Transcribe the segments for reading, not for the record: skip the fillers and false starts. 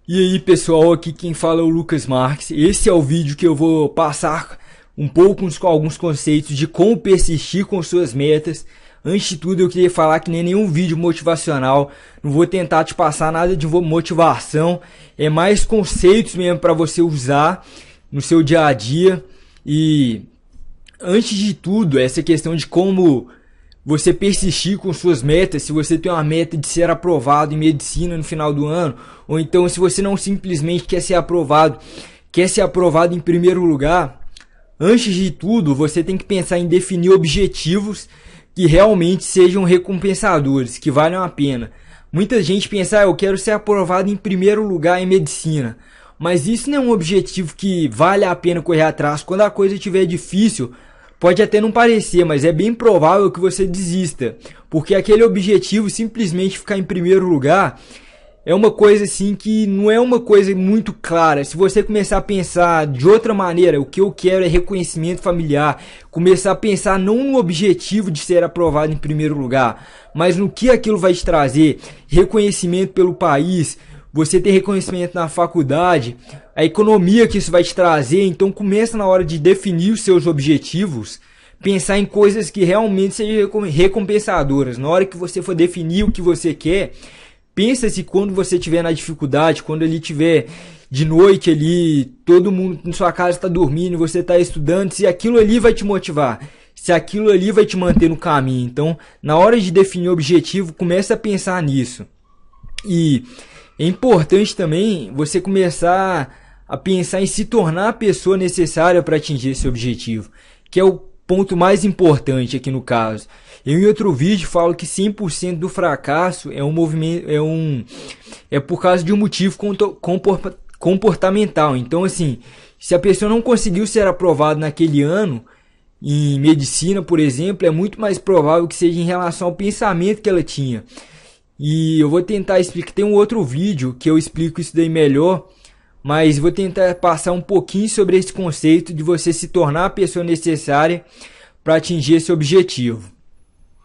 E aí pessoal, aqui quem fala é o Lucas Marques. Esse é o vídeo que eu vou passar um pouco com alguns conceitos de como persistir com suas metas. Antes de tudo eu queria falar que nem nenhum vídeo motivacional, não vou tentar te passar nada de motivação, é mais conceitos mesmo para você usar no seu dia a dia. E antes de tudo, essa questão de como você persistir com suas metas, se você tem uma meta de ser aprovado em medicina no final do ano, ou então se você não simplesmente quer ser aprovado em primeiro lugar, antes de tudo você tem que pensar em definir objetivos que realmente sejam recompensadores, que valham a pena. Muita gente pensa, eu quero ser aprovado em primeiro lugar em medicina, mas isso não é um objetivo que vale a pena correr atrás. Quando a coisa estiver difícil, pode até não parecer, mas é bem provável que você desista, porque aquele objetivo, simplesmente ficar em primeiro lugar, é uma coisa assim que não é uma coisa muito clara. Se você começar a pensar de outra maneira, o que eu quero é reconhecimento familiar, começar a pensar não no objetivo de ser aprovado em primeiro lugar, mas no que aquilo vai te trazer, reconhecimento pelo país, você ter reconhecimento na faculdade, a economia que isso vai te trazer. Então começa na hora de definir os seus objetivos, pensar em coisas que realmente sejam recompensadoras. Na hora que você for definir o que você quer, pensa se quando você estiver na dificuldade, quando ele estiver de noite ali, todo mundo na sua casa está dormindo, você está estudando, se aquilo ali vai te motivar, se aquilo ali vai te manter no caminho. Então, na hora de definir o objetivo, comece a pensar nisso. E é importante também você começar a pensar em se tornar a pessoa necessária para atingir esse objetivo, que é o ponto mais importante aqui no caso. Eu em outro vídeo falo que 100% do fracasso é um movimento, é por causa de um motivo comportamental. Então assim, se a pessoa não conseguiu ser aprovada naquele ano em medicina, por exemplo, é muito mais provável que seja em relação ao pensamento que ela tinha. E eu vou tentar explicar, tem um outro vídeo que eu explico isso daí melhor, mas vou tentar passar um pouquinho sobre esse conceito de você se tornar a pessoa necessária para atingir esse objetivo.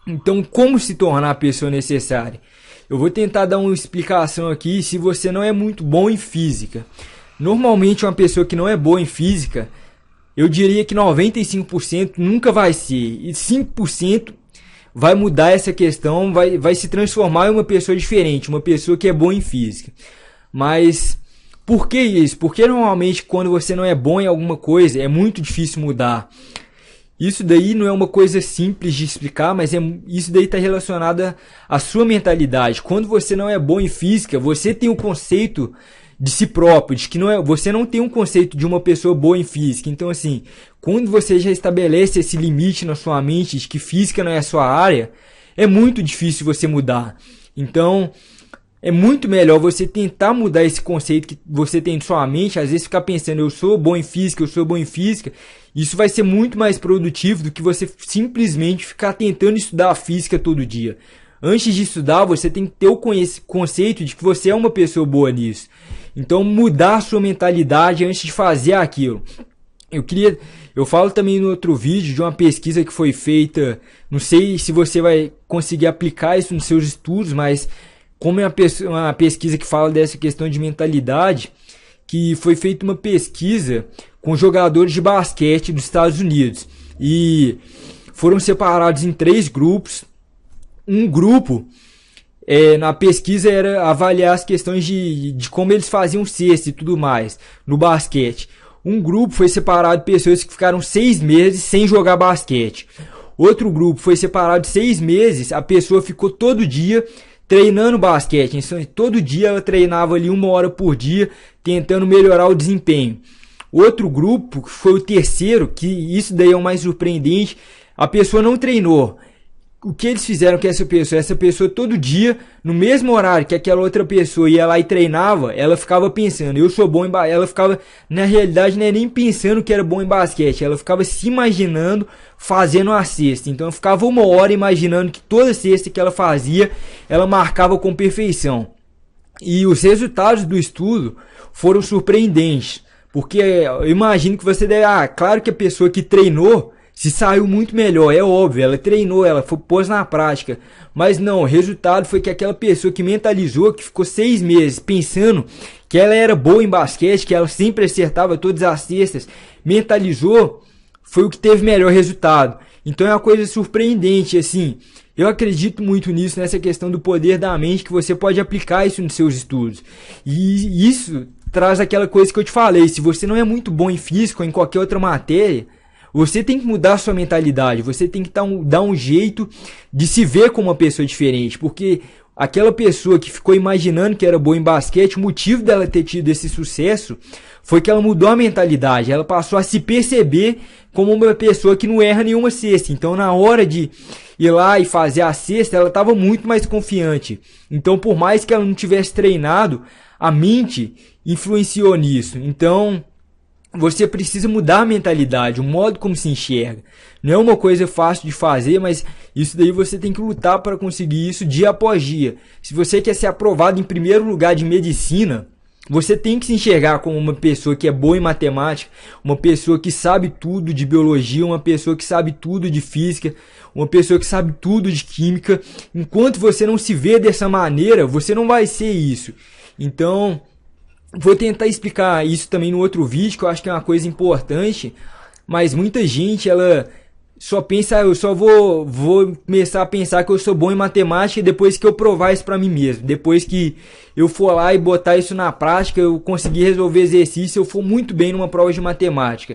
Então, como se tornar a pessoa necessária? Eu vou tentar dar uma explicação aqui se você não é muito bom em física. Normalmente uma pessoa que não é boa em física, eu diria que 95% nunca vai ser, e 5% vai mudar essa questão, vai se transformar em uma pessoa diferente, uma pessoa que é boa em física. Mas por que isso? Porque normalmente quando você não é bom em alguma coisa, é muito difícil mudar. Isso daí não é uma coisa simples de explicar, mas isso daí está relacionado à sua mentalidade. Quando você não é bom em física, você tem o conceito de si próprio, de que você não tem um conceito de uma pessoa boa em física. Então assim, quando você já estabelece esse limite na sua mente de que física não é a sua área, é muito difícil você mudar. Então é muito melhor você tentar mudar esse conceito que você tem em sua mente. Às vezes ficar pensando, eu sou bom em física, eu sou bom em física. Isso vai ser muito mais produtivo do que você simplesmente ficar tentando estudar a física todo dia. Antes de estudar, você tem que ter o conceito de que você é uma pessoa boa nisso. Então mudar a sua mentalidade antes de fazer aquilo. Eu falo também no outro vídeo de uma pesquisa que foi feita, não sei se você vai conseguir aplicar isso nos seus estudos, mas como é uma pesquisa que fala dessa questão de mentalidade, que foi feita uma pesquisa com jogadores de basquete dos Estados Unidos. E foram separados em 3 grupos. Um grupo, na pesquisa, era avaliar as questões de como eles faziam cesta e tudo mais no basquete. Um grupo foi separado de pessoas que ficaram 6 meses sem jogar basquete. Outro grupo foi separado de 6 meses, a pessoa ficou todo dia treinando basquete. Então, todo dia ela treinava ali 1 hora por dia, tentando melhorar o desempenho. Outro grupo, que foi o terceiro, que isso daí é o mais surpreendente, a pessoa não treinou. O que eles fizeram com essa pessoa todo dia, no mesmo horário que aquela outra pessoa ia lá e treinava, ela ficava pensando, eu sou bom em basquete. Ela ficava, na realidade, não é nem pensando que era bom em basquete, ela ficava se imaginando fazendo a cesta. Então, ela ficava 1 hora imaginando que toda cesta que ela fazia, ela marcava com perfeição. E os resultados do estudo foram surpreendentes, porque eu imagino que você deve, claro que a pessoa que treinou se saiu muito melhor, é óbvio, ela treinou, ela pôs na prática. Mas não, o resultado foi que aquela pessoa que mentalizou, que ficou 6 meses pensando que ela era boa em basquete, que ela sempre acertava todas as cestas, mentalizou, foi o que teve melhor resultado. Então é uma coisa surpreendente, assim. Eu acredito muito nisso, nessa questão do poder da mente, que você pode aplicar isso nos seus estudos. E isso traz aquela coisa que eu te falei, se você não é muito bom em física ou em qualquer outra matéria, você tem que mudar a sua mentalidade, você tem que dar um jeito de se ver como uma pessoa diferente, porque aquela pessoa que ficou imaginando que era boa em basquete, o motivo dela ter tido esse sucesso foi que ela mudou a mentalidade, ela passou a se perceber como uma pessoa que não erra nenhuma cesta. Então, na hora de ir lá e fazer a cesta, ela estava muito mais confiante. Então, por mais que ela não tivesse treinado, a mente influenciou nisso. Então, você precisa mudar a mentalidade, o modo como se enxerga. Não é uma coisa fácil de fazer, mas isso daí você tem que lutar para conseguir isso dia após dia. Se você quer ser aprovado em primeiro lugar de medicina, você tem que se enxergar como uma pessoa que é boa em matemática, uma pessoa que sabe tudo de biologia, uma pessoa que sabe tudo de física, uma pessoa que sabe tudo de química. Enquanto você não se vê dessa maneira, você não vai ser isso. Então, vou tentar explicar isso também no outro vídeo, que eu acho que é uma coisa importante, mas muita gente, ela só pensa, eu só vou começar a pensar que eu sou bom em matemática depois que eu provar isso pra mim mesmo. Depois que eu for lá e botar isso na prática, eu conseguir resolver exercício, eu for muito bem numa prova de matemática.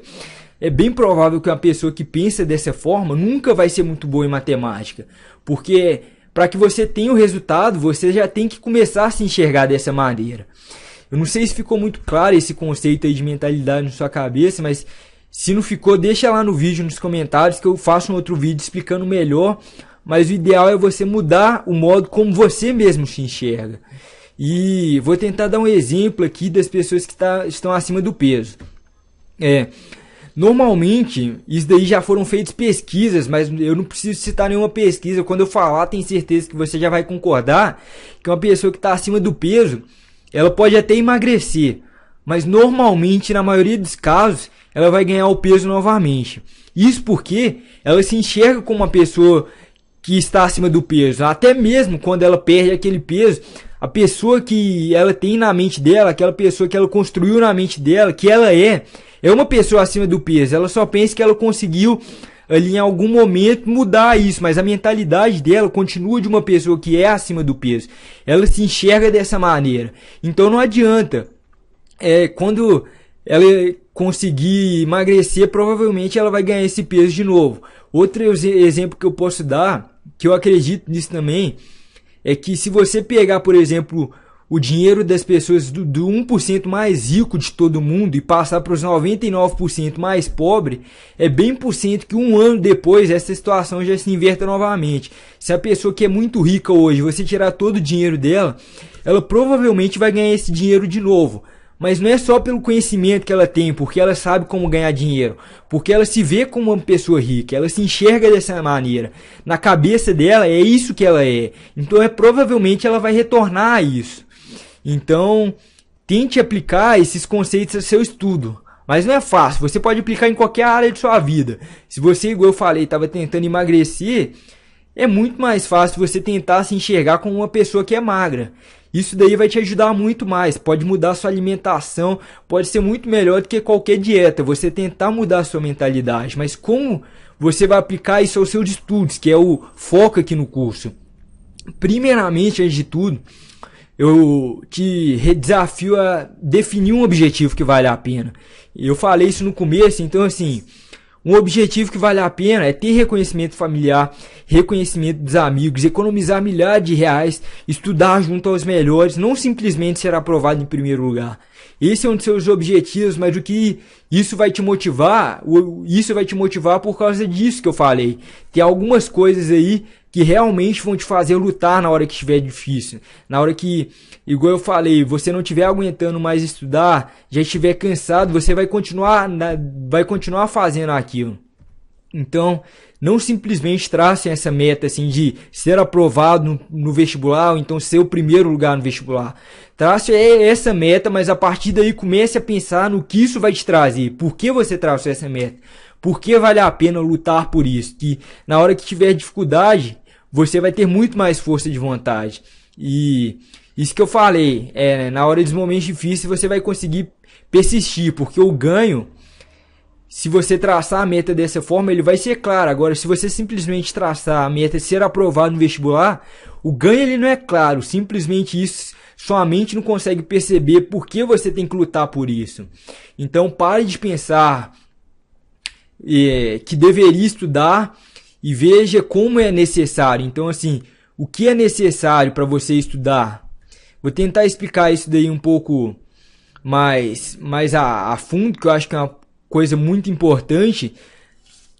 É bem provável que uma pessoa que pensa dessa forma nunca vai ser muito boa em matemática, porque para que você tenha o resultado, você já tem que começar a se enxergar dessa maneira. Eu não sei se ficou muito claro esse conceito aí de mentalidade na sua cabeça, mas se não ficou, deixa lá no vídeo, nos comentários, que eu faço um outro vídeo explicando melhor. Mas o ideal é você mudar o modo como você mesmo se enxerga. E vou tentar dar um exemplo aqui das pessoas que estão acima do peso. Normalmente, isso daí já foram feitas pesquisas, mas eu não preciso citar nenhuma pesquisa. Quando eu falar, tenho certeza que você já vai concordar que uma pessoa que está acima do peso, ela pode até emagrecer, mas normalmente, na maioria dos casos, ela vai ganhar o peso novamente. Isso porque ela se enxerga como uma pessoa que está acima do peso. Até mesmo quando ela perde aquele peso, a pessoa que ela tem na mente dela, aquela pessoa que ela construiu na mente dela, que ela é uma pessoa acima do peso. Ela só pensa que ela conseguiu ali em algum momento mudar isso, mas a mentalidade dela continua de uma pessoa que é acima do peso. Ela se enxerga dessa maneira. Então não adianta. Quando ela conseguir emagrecer, provavelmente ela vai ganhar esse peso de novo. Outro exemplo que eu posso dar, que eu acredito nisso também, é que se você pegar, por exemplo, o dinheiro das pessoas do 1% mais rico de todo mundo e passar para os 99% mais pobre, é bem por cento que um ano depois essa situação já se inverta novamente. Se a pessoa que é muito rica hoje, você tirar todo o dinheiro dela, ela provavelmente vai ganhar esse dinheiro de novo. Mas não é só pelo conhecimento que ela tem, porque ela sabe como ganhar dinheiro, porque ela se vê como uma pessoa rica, ela se enxerga dessa maneira. Na cabeça dela é isso que ela é. Então provavelmente ela vai retornar a isso. Então tente aplicar esses conceitos ao seu estudo. Mas não é fácil, você pode aplicar em qualquer área de sua vida. Se você, igual eu falei, estava tentando emagrecer, é muito mais fácil você tentar se enxergar como uma pessoa que é magra. Isso daí vai te ajudar muito mais, pode mudar a sua alimentação, pode ser muito melhor do que qualquer dieta, você tentar mudar a sua mentalidade. Mas como você vai aplicar isso aos seus estudos, que é o foco aqui no curso? Primeiramente, antes de tudo, eu te desafio a definir um objetivo que vale a pena. Eu falei isso no começo, então assim, um objetivo que vale a pena é ter reconhecimento familiar, reconhecimento dos amigos, economizar milhares de reais, estudar junto aos melhores, não simplesmente ser aprovado em primeiro lugar. Esse é um dos seus objetivos, mas o que isso vai te motivar? Isso vai te motivar por causa disso que eu falei. Tem algumas coisas aí que realmente vão te fazer lutar na hora que estiver difícil. Na hora que, igual eu falei, você não estiver aguentando mais estudar, já estiver cansado, você vai continuar fazendo aquilo. Então, não simplesmente tracem essa meta assim de ser aprovado no vestibular, ou então ser o primeiro lugar no vestibular. Trace essa meta, mas a partir daí comece a pensar no que isso vai te trazer. Por que você traçou essa meta? por que vale a pena lutar por isso? Que na hora que tiver dificuldade, você vai ter muito mais força de vontade. E isso que eu falei, na hora dos momentos difíceis você vai conseguir persistir, porque o ganho, se você traçar a meta dessa forma, ele vai ser claro. Agora, se você simplesmente traçar a meta de ser aprovado no vestibular, o ganho ele não é claro. Simplesmente isso, sua mente não consegue perceber por que você tem que lutar por isso. Então, pare de pensar que deveria estudar e veja como é necessário. Então, assim, o que é necessário para você estudar? Vou tentar explicar isso daí um pouco mais a fundo, que eu acho que é uma coisa muito importante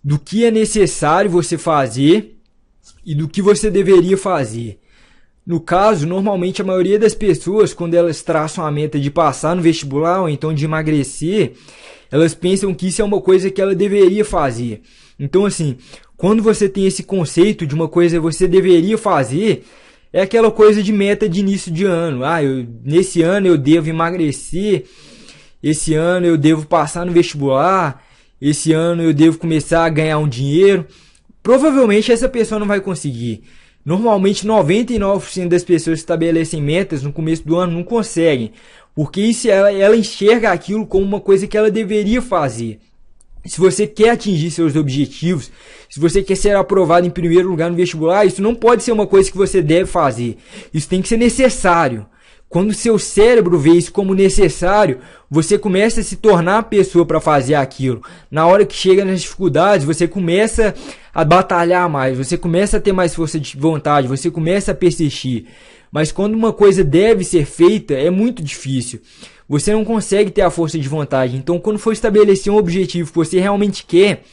do que é necessário você fazer e do que você deveria fazer. No caso, normalmente a maioria das pessoas, quando elas traçam a meta de passar no vestibular ou então de emagrecer, elas pensam que isso é uma coisa que ela deveria fazer. Então, assim, quando você tem esse conceito de uma coisa que você deveria fazer, é aquela coisa de meta de início de ano. Nesse ano eu devo emagrecer, esse ano eu devo passar no vestibular, esse ano eu devo começar a ganhar um dinheiro. Provavelmente essa pessoa não vai conseguir. Normalmente 99% das pessoas que estabelecem metas no começo do ano não conseguem. Porque isso ela enxerga aquilo como uma coisa que ela deveria fazer. Se você quer atingir seus objetivos, se você quer ser aprovado em primeiro lugar no vestibular, isso não pode ser uma coisa que você deve fazer. Isso tem que ser necessário. Quando o seu cérebro vê isso como necessário, você começa a se tornar a pessoa para fazer aquilo. Na hora que chega nas dificuldades, você começa a batalhar mais, você começa a ter mais força de vontade, você começa a persistir. Mas quando uma coisa deve ser feita, é muito difícil. Você não consegue ter a força de vontade. Então, quando for estabelecer um objetivo que você realmente quer,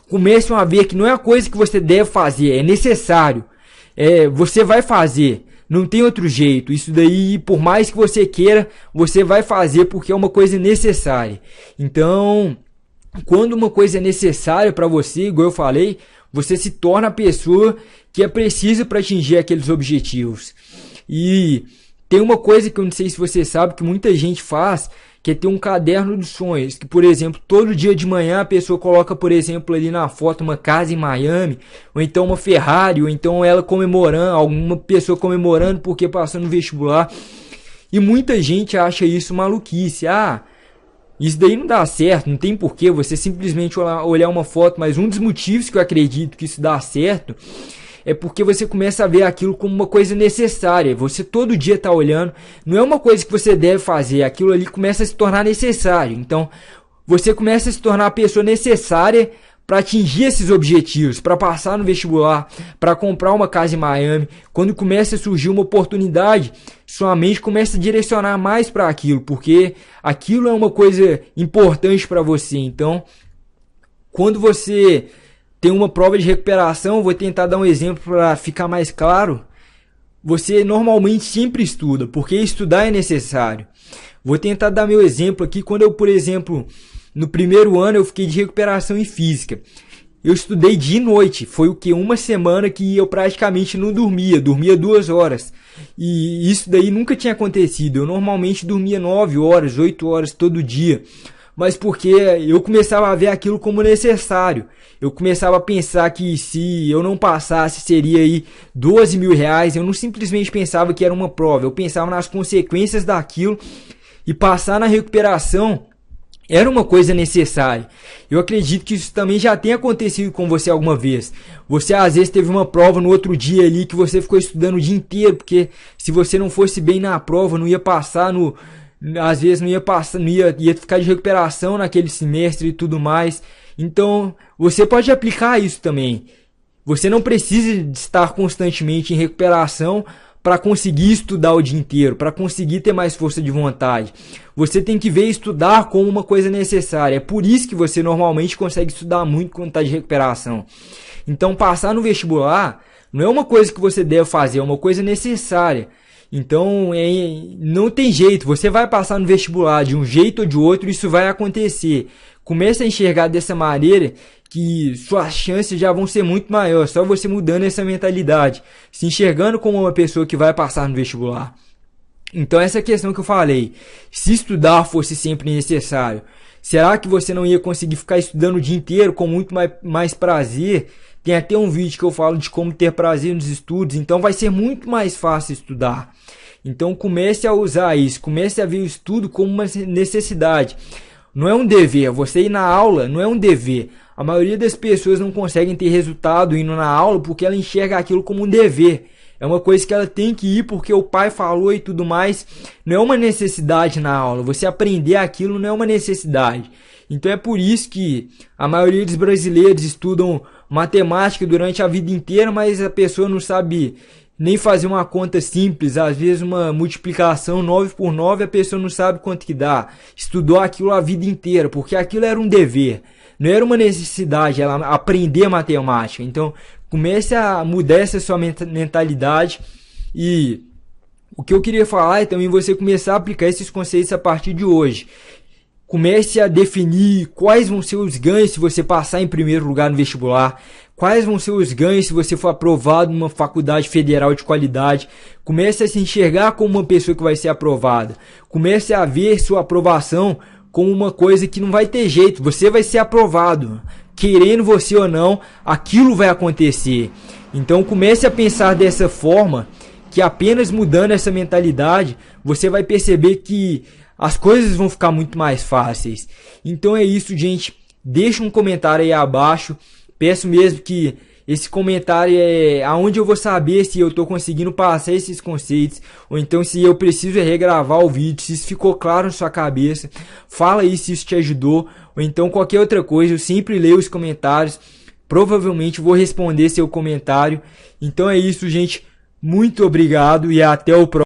comece a ver que não é a coisa que você deve fazer, é necessário. Você vai fazer. Não tem outro jeito. Isso daí, por mais que você queira, você vai fazer porque é uma coisa necessária. Então, quando uma coisa é necessária para você, igual eu falei, você se torna a pessoa que é precisa para atingir aqueles objetivos. E tem uma coisa que eu não sei se você sabe, que muita gente faz, que é ter um caderno dos sonhos. Que, por exemplo, todo dia de manhã a pessoa coloca, por exemplo, ali na foto uma casa em Miami, ou então uma Ferrari, ou então ela comemorando, alguma pessoa comemorando porque passou no vestibular. E muita gente acha isso maluquice. Isso daí não dá certo, não tem porquê você simplesmente olhar uma foto. Mas um dos motivos que eu acredito que isso dá certo é porque você começa a ver aquilo como uma coisa necessária. Você todo dia está olhando, não é uma coisa que você deve fazer, aquilo ali começa a se tornar necessário. Então, você começa a se tornar a pessoa necessária para atingir esses objetivos, para passar no vestibular, para comprar uma casa em Miami. Quando começa a surgir uma oportunidade, sua mente começa a direcionar mais para aquilo, porque aquilo é uma coisa importante para você. Então, quando você tem uma prova de recuperação, vou tentar dar um exemplo para ficar mais claro. Você normalmente sempre estuda, porque estudar é necessário. Vou tentar dar meu exemplo aqui. Quando eu, por exemplo, no primeiro ano eu fiquei de recuperação em física. Eu estudei dia e noite. Foi o que? Uma semana que eu praticamente não dormia 2 horas. E isso daí nunca tinha acontecido. Eu normalmente dormia 9 horas, 8 horas todo dia. Mas porque eu começava a ver aquilo como necessário. Eu começava a pensar que se eu não passasse seria aí R$12.000. Eu não simplesmente pensava que era uma prova. Eu pensava nas consequências daquilo. E passar na recuperação era uma coisa necessária. Eu acredito que isso também já tenha acontecido com você alguma vez. Você às vezes teve uma prova no outro dia ali que você ficou estudando o dia inteiro. Porque se você não fosse bem na prova, não ia passar no... Às vezes não ia passar, ia ficar de recuperação naquele semestre e tudo mais. Então, você pode aplicar isso também. Você não precisa de estar constantemente em recuperação para conseguir estudar o dia inteiro, para conseguir ter mais força de vontade. Você tem que ver estudar como uma coisa necessária. É por isso que você normalmente consegue estudar muito quando está de recuperação. Então, passar no vestibular não é uma coisa que você deve fazer, é uma coisa necessária. Então, não tem jeito, você vai passar no vestibular de um jeito ou de outro, isso vai acontecer. Comece a enxergar dessa maneira que suas chances já vão ser muito maiores, só você mudando essa mentalidade, se enxergando como uma pessoa que vai passar no vestibular. Então, essa questão que eu falei, se estudar fosse sempre necessário, Será que você não ia conseguir ficar estudando o dia inteiro com muito mais prazer? Tem até um vídeo que eu falo de como ter prazer nos estudos, então vai ser muito mais fácil estudar. Então comece a usar isso, comece a ver o estudo como uma necessidade. Não é um dever, você ir na aula não é um dever. A maioria das pessoas não conseguem ter resultado indo na aula porque ela enxerga aquilo como um dever. É uma coisa que ela tem que ir porque o pai falou e tudo mais. Não é uma necessidade na aula. Você aprender aquilo não é uma necessidade. Então é por isso que a maioria dos brasileiros estudam matemática durante a vida inteira, mas a pessoa não sabe nem fazer uma conta simples. Às vezes uma multiplicação 9 por 9 a pessoa não sabe quanto que dá. Estudou aquilo a vida inteira porque aquilo era um dever. Não era uma necessidade ela aprender matemática. Então comece a mudar essa sua mentalidade. E o que eu queria falar é também você começar a aplicar esses conceitos a partir de hoje. Comece a definir quais vão ser os ganhos se você passar em primeiro lugar no vestibular. Quais vão ser os ganhos se você for aprovado numa faculdade federal de qualidade. Comece a se enxergar como uma pessoa que vai ser aprovada. Comece a ver sua aprovação como uma coisa que não vai ter jeito. Você vai ser aprovado. Querendo você ou não, aquilo vai acontecer. Então comece a pensar dessa forma, que apenas mudando essa mentalidade, você vai perceber que as coisas vão ficar muito mais fáceis. Então é isso, gente. Deixa um comentário aí abaixo. Peço mesmo que esse comentário é aonde eu vou saber se eu estou conseguindo passar esses conceitos, ou então se eu preciso regravar o vídeo, se isso ficou claro na sua cabeça. Fala aí se isso te ajudou, ou então qualquer outra coisa. Eu sempre leio os comentários, provavelmente vou responder seu comentário. Então é isso, gente. Muito obrigado e até o próximo.